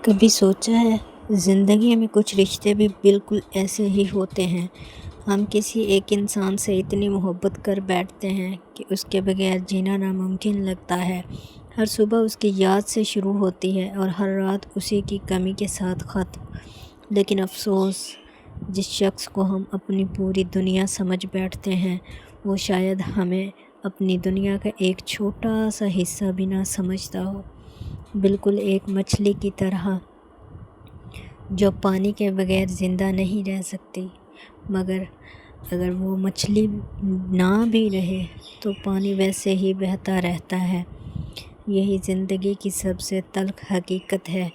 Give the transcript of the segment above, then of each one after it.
کبھی سوچا ہے زندگی میں کچھ رشتے بھی بالکل ایسے ہی ہوتے ہیں۔ ہم کسی ایک انسان سے اتنی محبت کر بیٹھتے ہیں کہ اس کے بغیر جینا ناممکن لگتا ہے۔ ہر صبح اس کی یاد سے شروع ہوتی ہے اور ہر رات اسی کی کمی کے ساتھ ختم۔ لیکن افسوس، جس شخص کو ہم اپنی پوری دنیا سمجھ بیٹھتے ہیں وہ شاید ہمیں اپنی دنیا کا ایک چھوٹا سا حصہ بھی نہ سمجھتا ہو، بالکل ایک مچھلی کی طرح جو پانی کے بغیر زندہ نہیں رہ سکتی، مگر اگر وہ مچھلی نہ بھی رہے تو پانی ویسے ہی بہتا رہتا ہے۔ یہی زندگی کی سب سے تلخ حقیقت ہے۔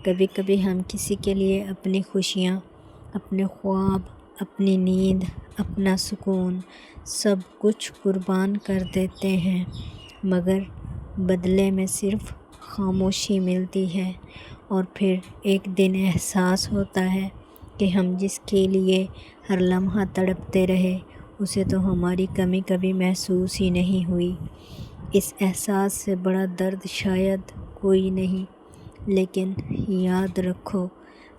کبھی کبھی ہم کسی کے لیے اپنی خوشیاں، اپنے خواب، اپنی نیند، اپنا سکون، سب کچھ قربان کر دیتے ہیں، مگر بدلے میں صرف خاموشی ملتی ہے۔ اور پھر ایک دن احساس ہوتا ہے کہ ہم جس کے لیے ہر لمحہ تڑپتے رہے اسے تو ہماری کمی کبھی محسوس ہی نہیں ہوئی۔ اس احساس سے بڑا درد شاید کوئی نہیں، لیکن یاد رکھو،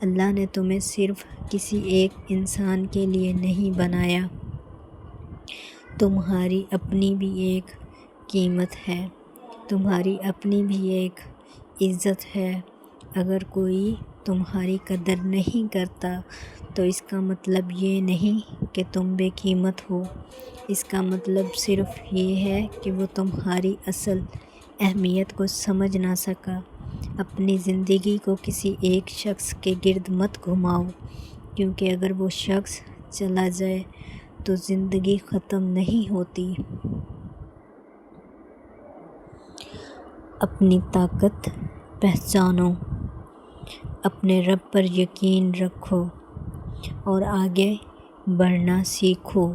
اللہ نے تمہیں صرف کسی ایک انسان کے لیے نہیں بنایا۔ تمہاری اپنی بھی ایک قیمت ہے، تمہاری اپنی بھی ایک عزت ہے۔ اگر کوئی تمہاری قدر نہیں کرتا تو اس کا مطلب یہ نہیں کہ تم بے قیمت ہو، اس کا مطلب صرف یہ ہے کہ وہ تمہاری اصل اہمیت کو سمجھ نہ سکا۔ اپنی زندگی کو کسی ایک شخص کے گرد مت گھماؤ، کیونکہ اگر وہ شخص چلا جائے تو زندگی ختم نہیں ہوتی۔ اپنی طاقت پہچانو، اپنے رب پر یقین رکھو اور آگے بڑھنا سیکھو۔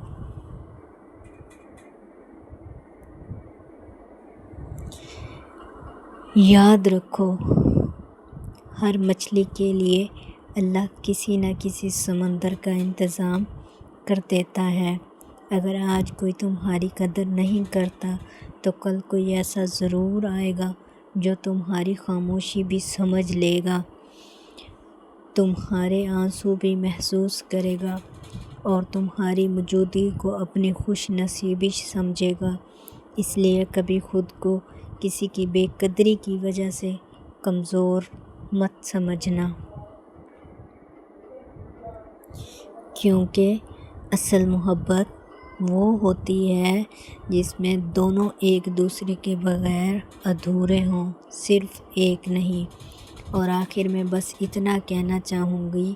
یاد رکھو، ہر مچھلی کے لیے اللہ کسی نہ کسی سمندر کا انتظام کر دیتا ہے۔ اگر آج کوئی تمہاری قدر نہیں کرتا تو کل کوئی ایسا ضرور آئے گا جو تمہاری خاموشی بھی سمجھ لے گا، تمہارے آنسو بھی محسوس کرے گا اور تمہاری موجودگی کو اپنی خوش نصیبی سمجھے گا۔ اس لیے کبھی خود کو کسی کی بے قدری کی وجہ سے کمزور مت سمجھنا، کیونکہ اصل محبت وہ ہوتی ہے جس میں دونوں ایک دوسرے کے بغیر ادھورے ہوں، صرف ایک نہیں۔ اور آخر میں بس اتنا کہنا چاہوں گی،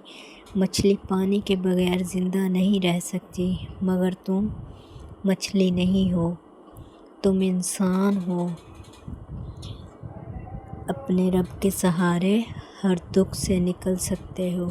مچھلی پانی کے بغیر زندہ نہیں رہ سکتی، مگر تم مچھلی نہیں ہو، تم انسان ہو۔ اپنے رب کے سہارے ہر دکھ سے نکل سکتے ہو۔